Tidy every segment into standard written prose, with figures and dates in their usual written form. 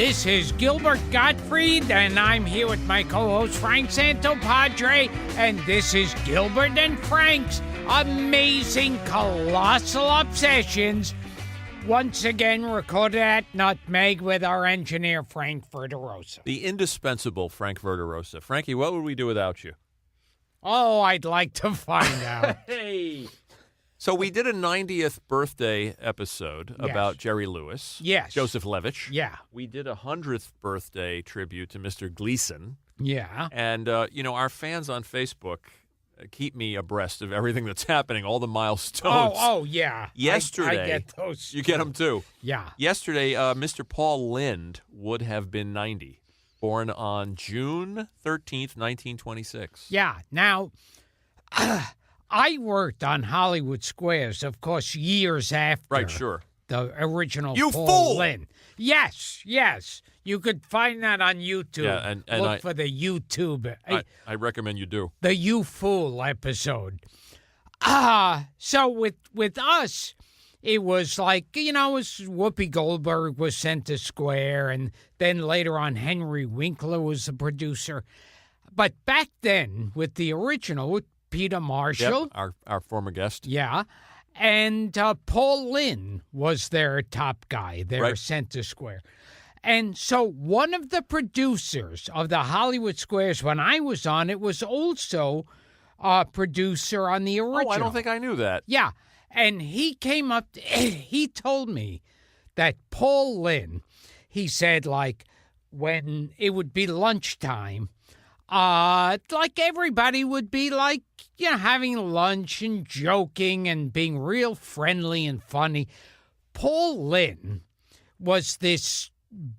This is Gilbert Gottfried, and I'm here with my co-host Frank Santopadre, and this is Gilbert and Frank's Amazing Colossal Obsessions, once again recorded at Nutmeg with our engineer Frank Verderosa. The indispensable Frank Verderosa. Frankie, what would we do without you? Oh, I'd like to find out. Hey! So we did a 90th birthday episode about Jerry Lewis. Yes. Joseph Levitch. Yeah. We did a 100th birthday tribute to Mr. Gleason. Yeah. And, our fans on Facebook keep me abreast of everything that's happening, all the milestones. Oh, yeah. Yesterday. I get those. You get them, too. Yeah. Yesterday, Mr. Paul Lynde would have been 90, born on June 13th, 1926. Yeah. Now, I worked on Hollywood Squares, of course, years after. Right, sure. The original You Paul fool! Lynde. Yes. You could find that on YouTube. Yeah, and Look for the YouTube. I recommend you do. The You Fool episode. So with us, it was like, it was Whoopi Goldberg was sent to Square, and then later on Henry Winkler was the producer. But back then, with the original, with Peter Marshall. Yep, our former guest. Yeah. And Paul Lynde was their top guy, their Center Square. And so one of the producers of the Hollywood Squares, when I was on, it was also a producer on the original. Oh, I don't think I knew that. Yeah. And he came up, he told me that Paul Lynde, he said, like, when it would be lunchtime, like everybody would be like, having lunch and joking and being real friendly and funny. Paul Lynde was this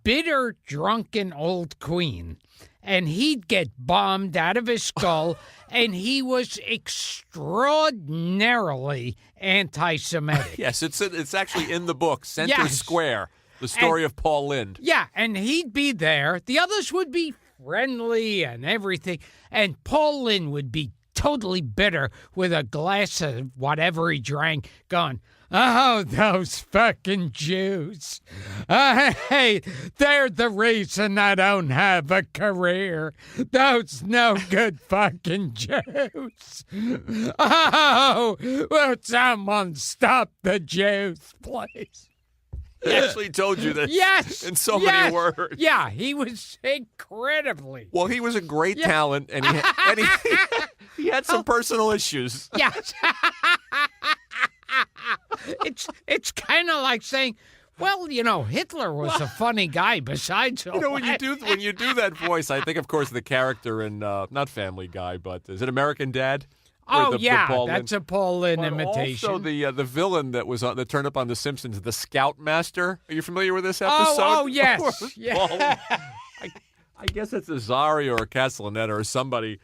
bitter, drunken old queen, and he'd get bombed out of his skull, and he was extraordinarily anti-Semitic. Yes, it's actually in the book, Center Square, the story of Paul Lynde. Yeah, and he'd be there. The others would be friendly and everything, and Paul Lynde would be totally bitter with a glass of whatever he drank, going, "Oh, those fucking Jews. Hey, they're the reason I don't have a career. Those no good fucking Jews. Oh, will someone stop the Jews, please?" He actually told you this in so many words. Yeah, he was incredibly. Well, he was a great talent, and he had some personal issues. Yes. It's kind of like saying, well, Hitler was a funny guy besides all when you do that voice, I think, of course, the character in not Family Guy, but is it American Dad? Oh, that's a Paul Lynde imitation. Also, the villain that turned up on The Simpsons, the Scoutmaster. Are you familiar with this episode? Oh yes. Yeah. I guess it's a Zari or a Castellaneta or somebody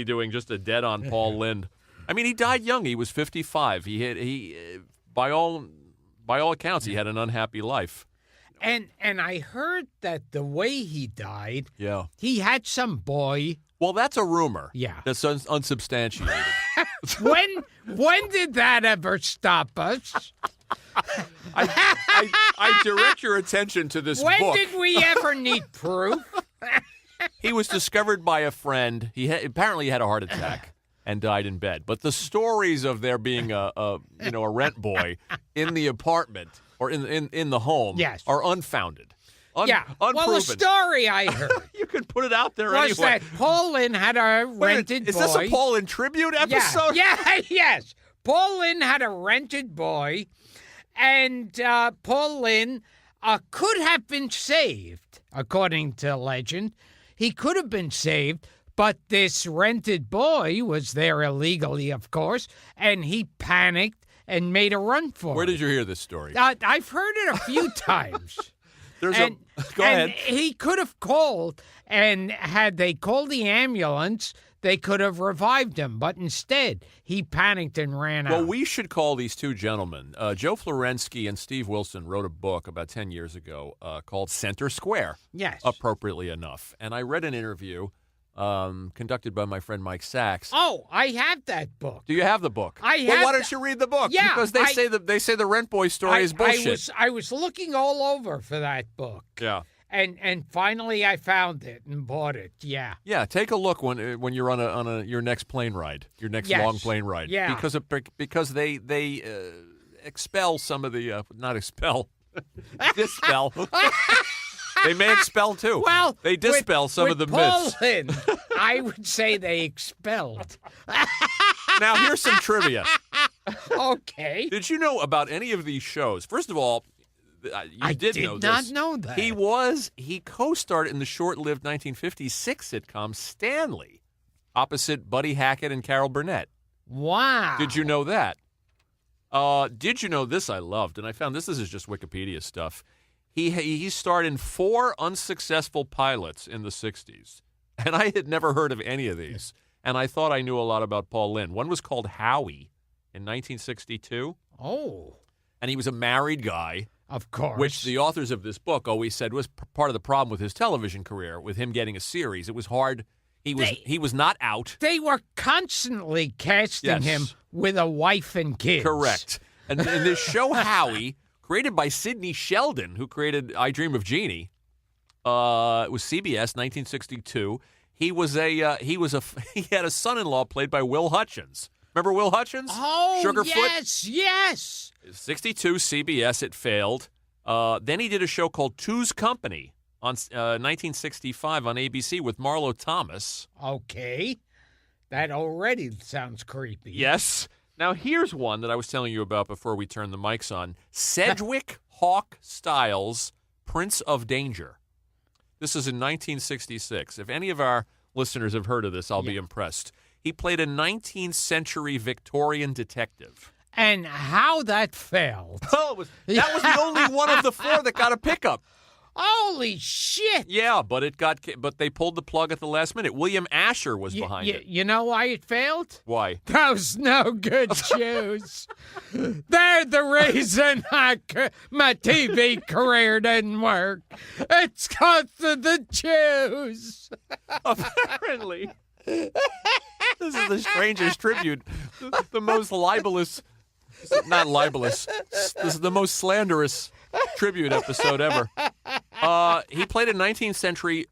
doing just a dead-on Paul Lynde. I mean, he died young. He was 55. He by all accounts, he had an unhappy life. And I heard that the way he died, he had some boy. Well, that's a rumor. Yeah. That's unsubstantiated. When did that ever stop us? I direct your attention to this book. When did we ever need proof? He was discovered by a friend. Apparently he had a heart attack and died in bed. But the stories of there being a rent boy in the apartment or in the home are unfounded. Unproven. Well, the story I heard. You can put it out there was anyway. that Paul Lynde had a rented boy. Is this a Paul Lynde tribute episode? Yes. Paul Lynde had a rented boy, and Paul Lynde could have been saved, according to legend. He could have been saved, but this rented boy was there illegally, of course, and he panicked and made a run for it. Where did you hear this story? I've heard it a few times. Go ahead. He could have called, and had they called the ambulance, they could have revived him. But instead, he panicked and ran out. Well, we should call these two gentlemen. Joe Florensky and Steve Wilson wrote a book about 10 years ago called Center Square. Yes. Appropriately enough. And I read an interview conducted by my friend Mike Sachs. Oh, I have that book. Do you have the book? I have. Well, why don't you read the book? Yeah, because they say the rent boy story is bullshit. I was looking all over for that book. Yeah. And finally I found it and bought it. Yeah. Yeah, take a look when you're on your next plane ride, your next Yes. long plane ride. Yeah. Because they expel some of the not expel, dispel. They may expel too. Well, they dispel some with of the Paul myths. Lynde, I would say they expelled. Now here's some trivia. Okay. Did you know about any of these shows? First of all, I did did know not this. know that. He co-starred in the short-lived 1956 sitcom Stanley, opposite Buddy Hackett and Carol Burnett. Wow. Did you know that? Did you know this? I loved, and I found this is just Wikipedia stuff. He starred in 4 unsuccessful pilots in the 60s, and I had never heard of any of these. And I thought I knew a lot about Paul Lynde. One was called Howie in 1962. Oh. And he was a married guy. Of course. Which the authors of this book always said was part of the problem with his television career, with him getting a series. It was hard. He was not out. They were constantly casting Yes. him with a wife and kids. Correct. And in this show, Howie, created by Sidney Sheldon, who created I Dream of Jeannie, it was CBS, 1962. He had a son-in-law played by Will Hutchins. Remember Will Hutchins? Oh, Sugarfoot? yes. 62 CBS, it failed. Then he did a show called Two's Company on 1965 on ABC with Marlo Thomas. Okay. That already sounds creepy. Yes. Now here's one that I was telling you about before we turned the mics on. Sedgwick Hawk Styles, Prince of Danger. This is in 1966. If any of our listeners have heard of this, I'll be impressed. He played a 19th century Victorian detective. And how that failed. Oh, that was the only one of the 4 that got a pickup. Holy shit. Yeah, but they pulled the plug at the last minute. William Asher was behind it. You know why it failed? Why? Those no good Jews. They're the reason my TV career didn't work. It's because of the Jews. Apparently. This is the strangest tribute. The most libelous, not libelous, this is the most slanderous tribute episode ever. He played a 19th century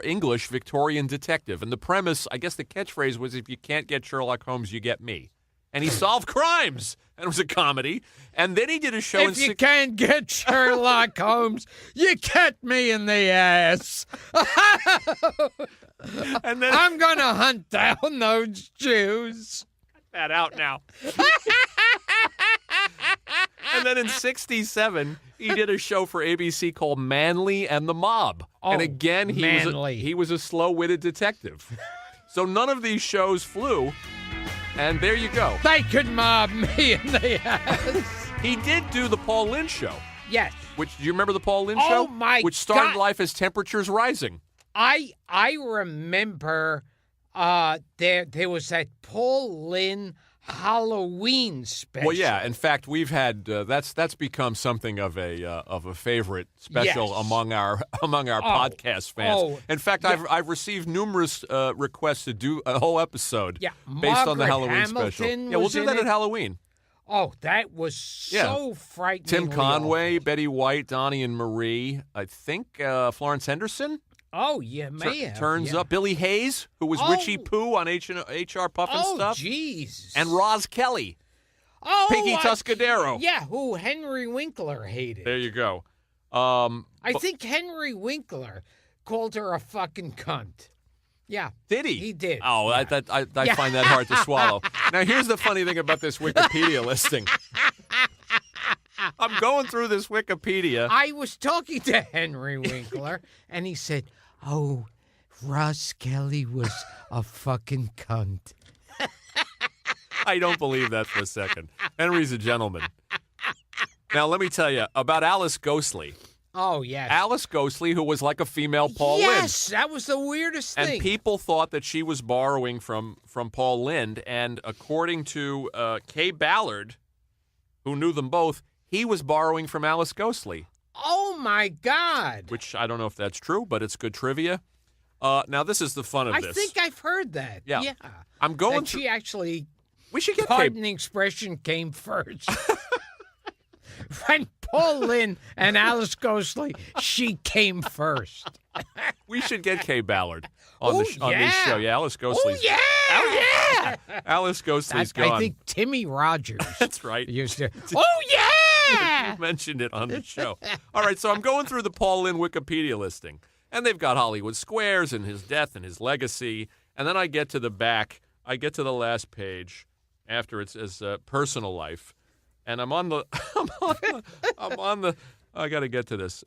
English Victorian detective. And the premise, I guess the catchphrase was, if you can't get Sherlock Holmes, you get me. And he solved crimes. And it was a comedy. And then he did a show If you can't get Sherlock Holmes, you get me in the ass. And then I'm going to hunt down those Jews. that out now. And then in 67, he did a show for ABC called Manly and the Mob. Oh, and again, he was a slow-witted detective. So none of these shows flew. And there you go. They could mob me in the ass. He did do the Paul Lynde Show. Yes. Do you remember the Paul Lynde Show? Oh, my Which started God. life as Temperatures Rising. I remember there was that Paul Lynde Halloween special. Well, yeah. In fact, we've had that's become something of a favorite special Yes. among our podcast fans. Oh, In fact, yeah. I've received numerous requests to do a whole episode Yeah, based on the Margaret Halloween special. Hamilton Yeah, we'll was do in that it. at Halloween. Oh, that was so frightening. Tim Conway, Betty White, Donnie and Marie. I think Florence Henderson Oh, you may have. turns yeah. up. Billy Hayes, who was Oh. Richie Pooh on HR Puff and Oh, Stuff. jeez. And Roz Kelly, oh, Pinky Tuscadero. Yeah, who Henry Winkler hated. There you go. I think Henry Winkler called her a fucking cunt. Yeah. Did he? He did. Oh, yeah. I find that hard to swallow. Now, here's the funny thing about this Wikipedia listing. I'm going through this Wikipedia. I was talking to Henry Winkler, and he said, "Oh, Ross Kelly was a fucking cunt." I don't believe that for a second. Henry's a gentleman. Now, let me tell you about Alice Ghostly. Oh, yes. Alice Ghostly, who was like a female Paul Lynde. Yes, that was the weirdest thing. And people thought that she was borrowing from Paul Lynde. And according to Kay Ballard, who knew them both, he was borrowing from Alice Ghostly. Oh, my God. Which I don't know if that's true, but it's good trivia. Now, this is the fun of I this. think I've heard that. Yeah. I'm going that through. she actually, We should get pardon the expression, came first. when Paul Lynde and Alice Ghostly, she came first. We should get Kay Ballard on this show. Yeah, Alice Oh, Ghostly's. yeah. Oh, yeah. Alice Ghostly's gone. I think Timmy Rogers. That's right. Used to. Oh, yeah. You mentioned it on the show. All right, so I'm going through the Paul Lynde Wikipedia listing, and they've got Hollywood Squares and his death and his legacy, and then I get to the back. I get to the last page after it says personal life, and I'm on the. I got to get to this.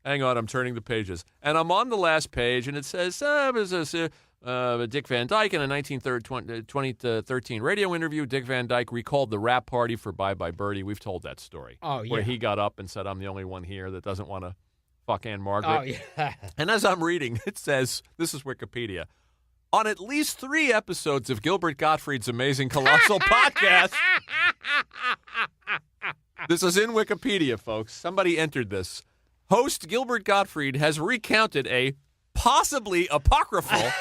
Hang on, I'm turning the pages, and I'm on the last page, and it says Dick Van Dyke in a 2013 radio interview. Dick Van Dyke recalled the rap party for Bye Bye Birdie. We've told that story. Oh, yeah. Where he got up and said, "I'm the only one here that doesn't want to fuck Ann Margaret." Oh, yeah. And as I'm reading, it says, this is Wikipedia, on at least 3 episodes of Gilbert Gottfried's Amazing Colossal Podcast. This is in Wikipedia, folks. Somebody entered this. Host Gilbert Gottfried has recounted a possibly apocryphal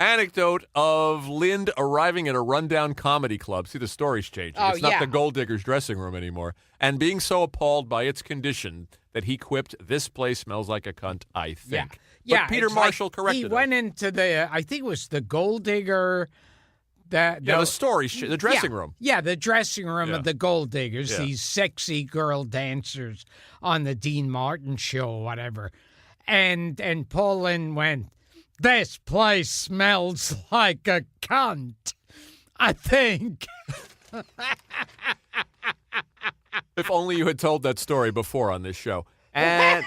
anecdote of Lynde arriving at a rundown comedy club. See, the story's changing. Oh, it's not yeah. the Gold Digger's dressing room anymore. And being so appalled by its condition that he quipped, "This place smells like a cunt, I think." Yeah. But Peter it's Marshall like corrected he him. went into I think it was the Gold Digger. The story, the dressing room. Yeah, the dressing room Yeah. of the Gold Diggers, Yeah. these sexy girl dancers on the Dean Martin show or whatever. And Paul Lynde went, "This place smells like a cunt, I think." If only you had told that story before on this show. And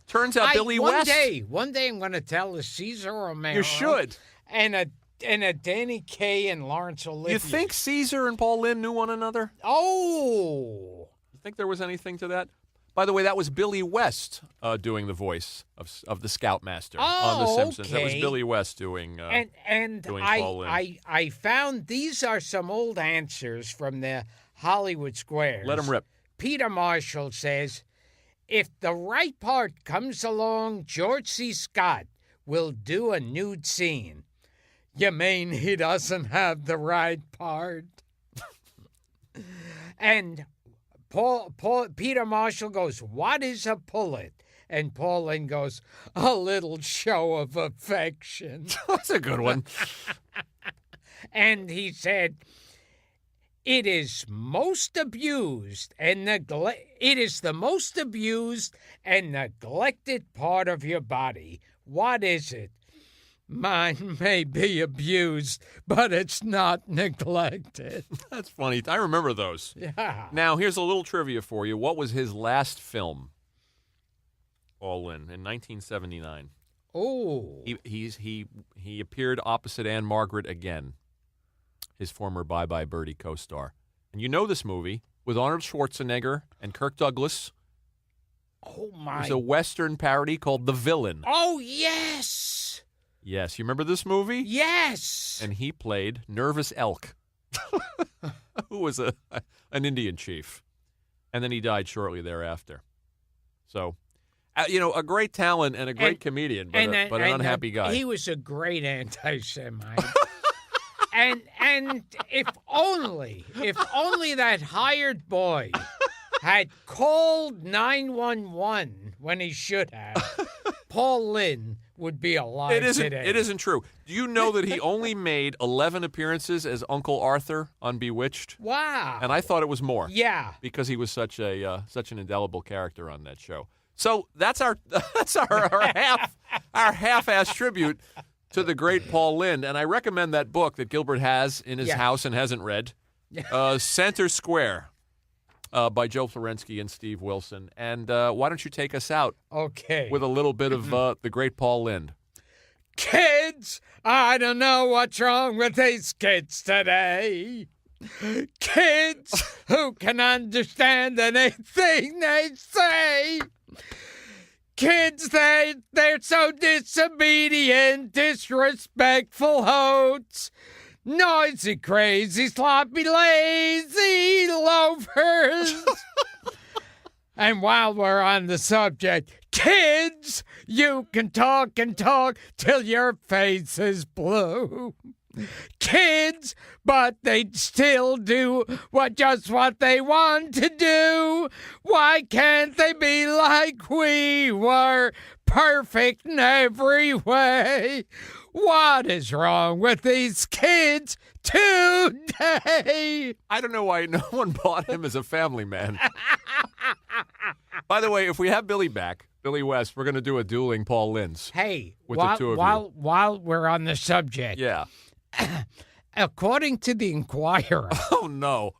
turns out Billy West. One day I'm going to tell the Caesar Romero. You should. And a Danny Kaye and Laurence Olivier. You think Caesar and Paul Lynde knew one another? Oh. You think there was anything to that? By the way, that was Billy West doing the voice of the Scoutmaster on The Simpsons. Okay. That was Billy West doing doing Paul Lynde. I found these are some old answers from the Hollywood Squares. Let him rip. Peter Marshall says, "If the right part comes along, George C. Scott will do a nude scene." You mean he doesn't have the right part? And Peter Marshall goes, "What is a pullet?" And Paul Lynde goes, "A little show of affection." That's a good one. And he said, "It is most abused and It is the most abused and neglected part of your body. What is it?" "Mine may be abused, but it's not neglected." That's funny. I remember those. Yeah. Now, here's a little trivia for you. What was his last film? All in 1979. Oh. He appeared opposite Ann Margaret again, his former Bye Bye Birdie co-star. And you know this movie with Arnold Schwarzenegger and Kirk Douglas. Oh, my. It's a Western parody called The Villain. Oh, yes. Yes, you remember this movie? Yes. And he played Nervous Elk, who was an Indian chief. And then he died shortly thereafter. So, a great talent and a great comedian, but an unhappy guy. He was a great anti-Semite. and if only that hired boy had called 911 when he should have, Paul Lynde would be alive today. It isn't true. Do you know that he only made 11 appearances as Uncle Arthur on Bewitched? Wow. And I thought it was more. Yeah. Because he was such an indelible character on that show. So that's our half-ass tribute to the great Paul Lynde. And I recommend that book that Gilbert has in his house and hasn't read, Center Square. By Joe Florensky and Steve Wilson. And why don't you take us out with a little bit of the great Paul Lynde? Kids, I don't know what's wrong with these kids today. Kids who can understand anything they say. Kids, they're so disobedient, disrespectful hoats. Noisy, crazy, sloppy, lazy loafers. And while we're on the subject, kids, you can talk and talk till your face is blue. Kids, kids, but they'd still do just what they want to do. Why can't they be like we were, perfect in every way? What is wrong with these kids today? I don't know why no one bought him as a family man. By the way, if we have Billy back, Billy West, we're going to do a dueling Paul Lynde's. Hey, with the two of you. While we're on the subject, Yeah. according to the Inquirer, Oh, no.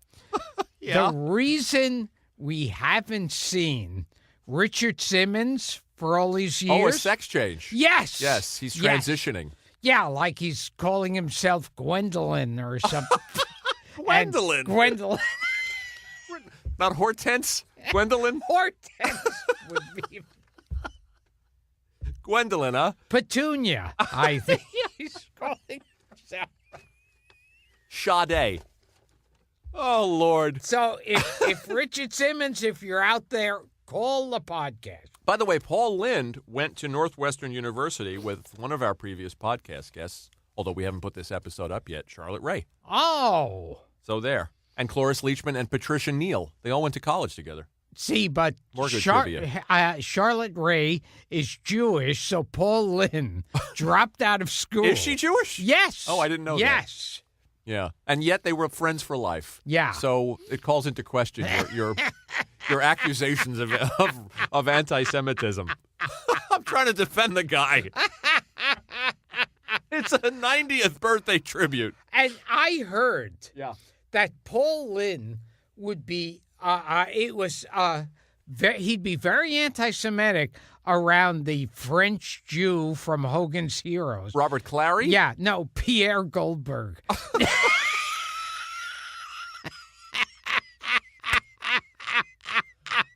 Yeah. the reason we haven't seen Richard Simmons for all these years. Oh, a sex change. Yes. Yes, he's Yes. transitioning. Yeah, like he's calling himself Gwendolyn or something. Gwendolyn. And Gwendolyn. Not Hortense? Gwendolyn? Hortense would be Gwendolyn, huh? Petunia, I think he's calling himself. Sade. Oh, Lord. So if Richard Simmons, if you're out there, call the podcast. By the way, Paul Lynde went to Northwestern University with one of our previous podcast guests, although we haven't put this episode up yet, Charlotte Ray. Oh. So there. And Cloris Leachman and Patricia Neal. They all went to college together. See, but More good trivia. Charlotte Ray is Jewish, so Paul Lynde dropped out of school. Is she Jewish? Yes. Oh, I didn't know that. Yes. Yeah. And yet they were friends for life. Yeah. So it calls into question your accusations of anti-Semitism. I'm trying to defend the guy. It's a 90th birthday tribute. And I heard Yeah. that Paul Lynde would be, he'd be very anti-Semitic around the French Jew from Hogan's Heroes. Robert Clary? Yeah, no, Pierre Goldberg.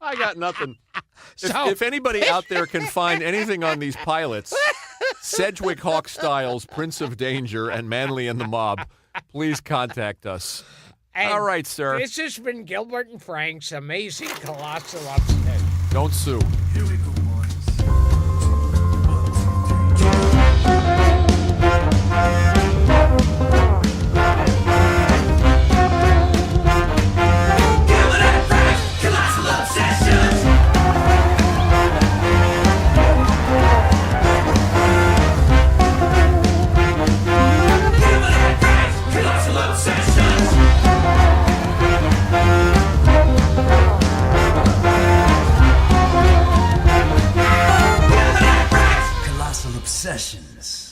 I got nothing. So- If anybody out there can find anything on these pilots, Sedgwick Hawk Styles, Prince of Danger, and Manly and the Mob, please contact us. And All right, sir. This has been Gilbert and Frank's Amazing Colossal Upset. Don't sue. Here we go, boys. Gilbert and Frank's Colossal Obsessions. Gilbert and Frank's Colossal Obsessions. Colossal Obsessions.